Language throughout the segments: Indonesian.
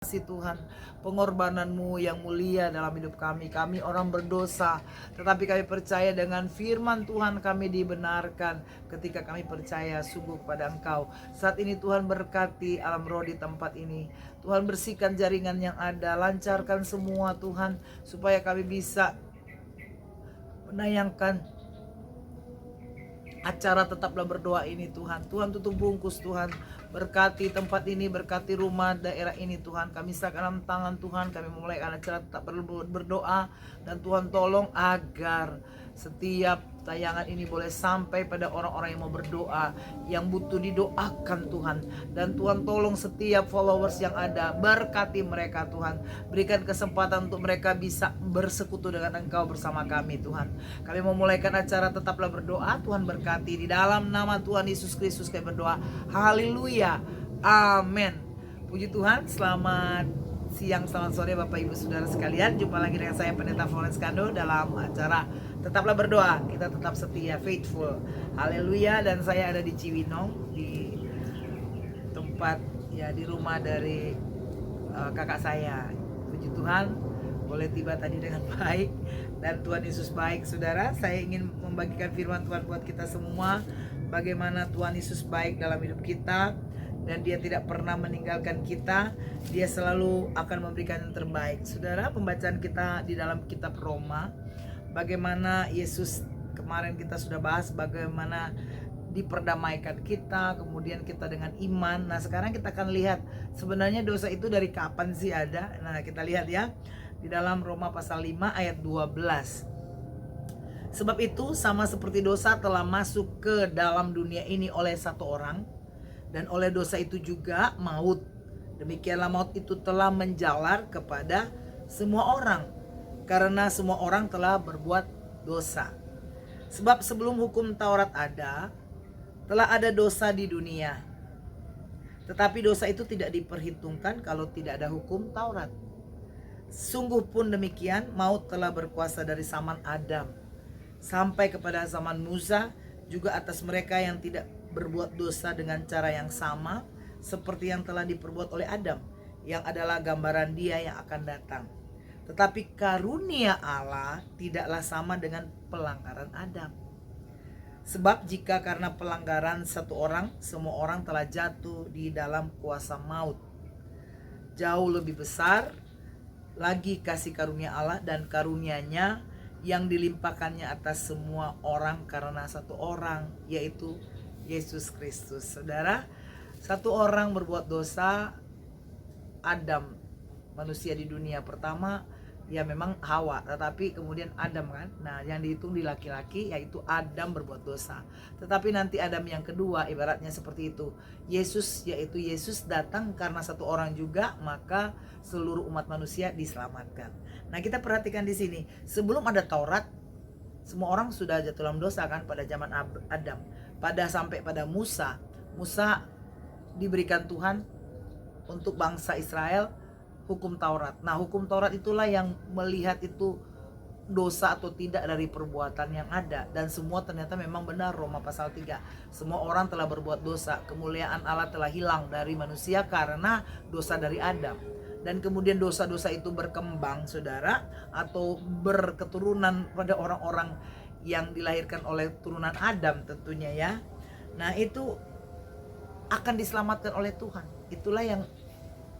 Kasih Tuhan, pengorbananmu yang mulia dalam hidup kami. Kami orang berdosa, tetapi kami percaya dengan firman Tuhan kami dibenarkan ketika kami percaya sungguh kepada Engkau. Saat ini Tuhan berkati alam roh di tempat ini. Tuhan bersihkan jaringan yang ada, lancarkan semua Tuhan, supaya kami bisa menayangkan acara tetaplah berdoa ini Tuhan. Tuhan tutup bungkus Tuhan. Berkati tempat ini, berkati rumah daerah ini Tuhan. Kami serahkan dalam tangan Tuhan. Kami memulai acara tetap berdoa. Dan Tuhan tolong agar setiap tayangan ini boleh sampai pada orang-orang yang mau berdoa, yang butuh didoakan Tuhan. Dan Tuhan tolong setiap followers yang ada, berkati mereka Tuhan. Berikan kesempatan untuk mereka bisa bersekutu dengan Engkau bersama kami Tuhan. Kami memulaikan acara tetaplah berdoa. Tuhan berkati di dalam nama Tuhan Yesus Kristus kami berdoa. Haleluya, amin. Puji Tuhan. Selamat siang, selamat sore Bapak Ibu Saudara sekalian. Jumpa lagi dengan saya Pendeta Florence Kando dalam acara Tetaplah Berdoa. Kita tetap setia, faithful. Haleluya. Dan saya ada di Ciwinong, di tempat ya, di rumah dari kakak saya. Puji Tuhan, boleh tiba tadi dengan baik. Dan Tuhan Yesus baik saudara. Saya ingin membagikan firman Tuhan buat kita semua, bagaimana Tuhan Yesus baik dalam hidup kita. Dan dia tidak pernah meninggalkan kita. Dia selalu akan memberikan yang terbaik. Saudara, pembacaan kita di dalam kitab Roma, bagaimana Yesus, kemarin kita sudah bahas bagaimana diperdamaikan kita, kemudian kita dengan iman. Nah sekarang kita akan lihat sebenarnya dosa itu dari kapan sih ada. Nah kita lihat ya, di dalam Roma pasal 5 ayat 12. Sebab itu sama seperti dosa telah masuk ke dalam dunia ini oleh satu orang, dan oleh dosa itu juga maut. Demikianlah maut itu telah menjalar kepada semua orang, karena semua orang telah berbuat dosa. Sebab sebelum hukum Taurat ada, telah ada dosa di dunia. Tetapi dosa itu tidak diperhitungkan kalau tidak ada hukum Taurat. Sungguh pun demikian, maut telah berkuasa dari zaman Adam sampai kepada zaman Musa, juga atas mereka yang tidak berbuat dosa dengan cara yang sama seperti yang telah diperbuat oleh Adam, yang adalah gambaran Dia yang akan datang. Tetapi karunia Allah tidaklah sama dengan pelanggaran Adam. Sebab jika karena pelanggaran satu orang, semua orang telah jatuh di dalam kuasa maut, jauh lebih besar lagi kasih karunia Allah dan karunia-Nya yang dilimpahkannya atas semua orang karena satu orang, yaitu Yesus Kristus. Saudara, satu orang berbuat dosa, Adam, manusia di dunia pertama, ya memang Hawa, tetapi kemudian Adam kan. Nah yang dihitung di laki-laki yaitu Adam berbuat dosa. Tetapi nanti Adam yang kedua ibaratnya seperti itu, Yesus, yaitu Yesus datang karena satu orang juga, maka seluruh umat manusia diselamatkan. Nah kita perhatikan di sini, sebelum ada Taurat, semua orang sudah jatuh dalam dosa kan pada zaman Adam. Sampai pada Musa diberikan Tuhan untuk bangsa Israel hukum Taurat. Nah hukum Taurat itulah yang melihat itu dosa atau tidak dari perbuatan yang ada. Dan semua ternyata memang benar. Roma pasal 3, semua orang telah berbuat dosa, kemuliaan Allah telah hilang dari manusia karena dosa dari Adam. Dan kemudian dosa-dosa itu berkembang saudara, atau berketurunan pada orang-orang yang dilahirkan oleh turunan Adam tentunya ya. Nah itu akan diselamatkan oleh Tuhan. Itulah yang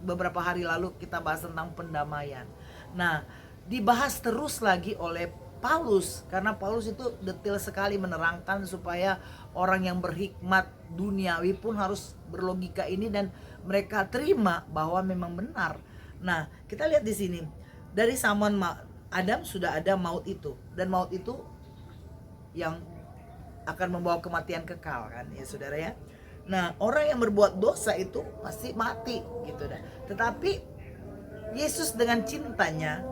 beberapa hari lalu kita bahas tentang pendamaian. Nah dibahas terus lagi oleh Paulus, karena Paulus itu detail sekali menerangkan supaya orang yang berhikmat duniawi pun harus berlogika ini dan mereka terima bahwa memang benar. Nah kita lihat di sini, dari zaman Adam sudah ada maut itu, dan maut itu yang akan membawa kematian kekal kan ya saudara ya. Nah orang yang berbuat dosa itu pasti mati gitu dah. Tetapi Yesus dengan cintanya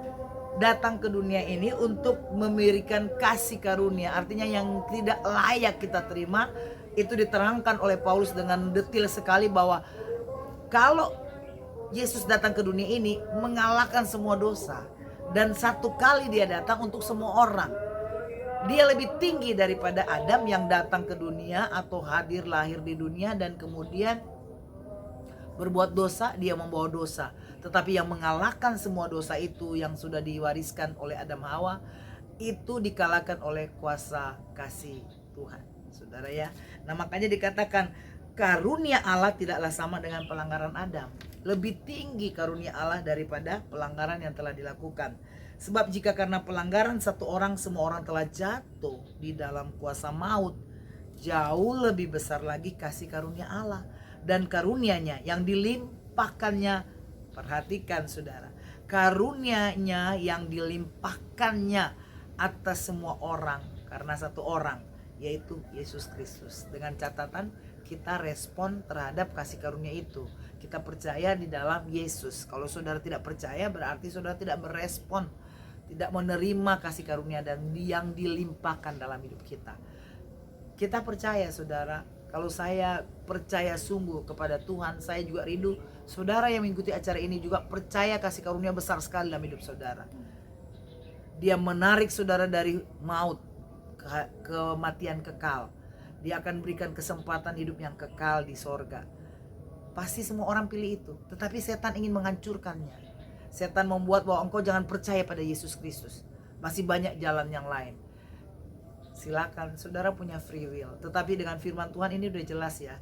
datang ke dunia ini untuk memberikan kasih karunia. Artinya yang tidak layak kita terima, itu diterangkan oleh Paulus dengan detail sekali bahwa kalau Yesus datang ke dunia ini mengalahkan semua dosa, dan satu kali dia datang untuk semua orang. Dia lebih tinggi daripada Adam yang datang ke dunia atau lahir di dunia dan kemudian berbuat dosa, dia membawa dosa. Tetapi yang mengalahkan semua dosa itu yang sudah diwariskan oleh Adam Hawa, itu dikalahkan oleh kuasa kasih Tuhan, saudara ya. Nah makanya dikatakan karunia Allah tidaklah sama dengan pelanggaran Adam. Lebih tinggi karunia Allah daripada pelanggaran yang telah dilakukan. Sebab jika karena pelanggaran satu orang semua orang telah jatuh di dalam kuasa maut, jauh lebih besar lagi kasih karunia Allah dan karunianya yang dilimpahkannya. Perhatikan saudara, karunianya yang dilimpahkannya atas semua orang karena satu orang, yaitu Yesus Kristus. Dengan catatan kita respon terhadap kasih karunia itu. Kita percaya di dalam Yesus. Kalau saudara tidak percaya berarti saudara tidak merespon, tidak menerima kasih karunia dan yang dilimpahkan dalam hidup kita. Kita percaya saudara, kalau saya percaya sungguh kepada Tuhan, saya juga rindu saudara yang mengikuti acara ini juga percaya kasih karunia besar sekali dalam hidup saudara. Dia menarik saudara dari maut, kematian kekal. Dia akan berikan kesempatan hidup yang kekal di sorga. Pasti semua orang pilih itu. Tetapi setan ingin menghancurkannya. Setan membuat bahwa engkau jangan percaya pada Yesus Kristus. Masih banyak jalan yang lain. Silakan, saudara punya free will. Tetapi dengan firman Tuhan ini udah jelas ya.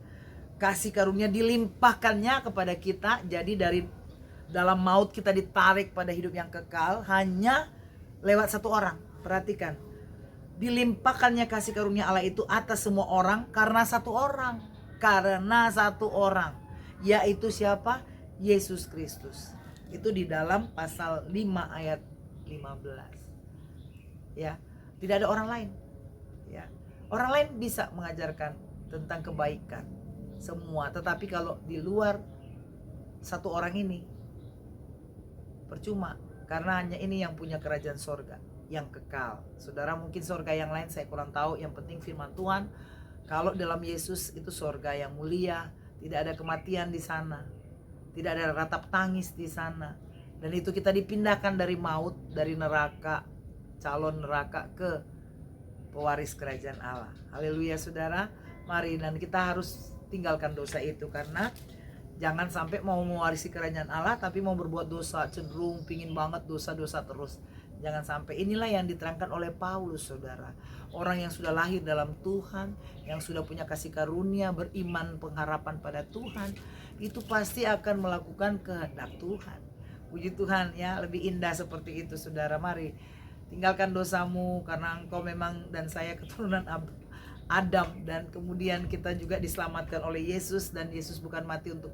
Kasih karunia dilimpahkannya kepada kita. Jadi dari dalam maut kita ditarik pada hidup yang kekal hanya lewat satu orang. Perhatikan, dilimpahkannya kasih karunia Allah itu atas semua orang karena satu orang. Karena satu orang, yaitu siapa? Yesus Kristus. Itu di dalam pasal 5 ayat 15. Ya, tidak ada orang lain. Ya, orang lain bisa mengajarkan tentang kebaikan semua, tetapi kalau di luar satu orang ini percuma, karena hanya ini yang punya kerajaan sorga yang kekal. Saudara mungkin sorga yang lain saya kurang tahu, yang penting firman Tuhan kalau dalam Yesus itu sorga yang mulia, tidak ada kematian di sana, tidak ada ratap tangis di sana, dan itu kita dipindahkan dari maut, dari neraka, calon neraka ke pewaris kerajaan Allah. Haleluya saudara, mari, dan kita harus tinggalkan dosa itu, karena jangan sampai mau mewarisi kerajaan Allah tapi mau berbuat dosa, cenderung pingin banget dosa-dosa terus. Jangan sampai. Inilah yang diterangkan oleh Paulus saudara. Orang yang sudah lahir dalam Tuhan, yang sudah punya kasih karunia, beriman, pengharapan pada Tuhan, itu pasti akan melakukan kehendak Tuhan. Puji Tuhan ya, lebih indah seperti itu saudara. Mari tinggalkan dosamu, karena engkau memang dan saya keturunan Adam, dan kemudian kita juga diselamatkan oleh Yesus, dan Yesus bukan mati untuk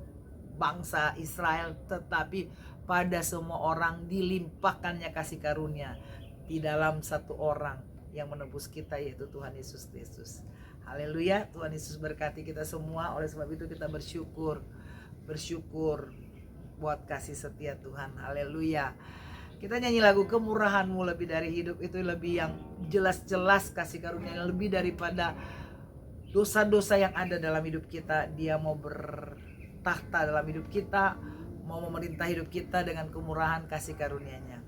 bangsa Israel tetapi pada semua orang dilimpahkannya kasih karunia di dalam satu orang yang menebus kita, yaitu Tuhan Yesus Kristus. Haleluya, Tuhan Yesus berkati kita semua. Oleh sebab itu kita bersyukur buat kasih setia Tuhan. Haleluya. Kita nyanyi lagu Kemurahan-Mu lebih dari hidup, itu lebih yang jelas-jelas kasih karunia yang lebih daripada dosa-dosa yang ada dalam hidup kita. Dia mau bertahta dalam hidup kita, mau memerintah hidup kita dengan kemurahan kasih karunia-Nya.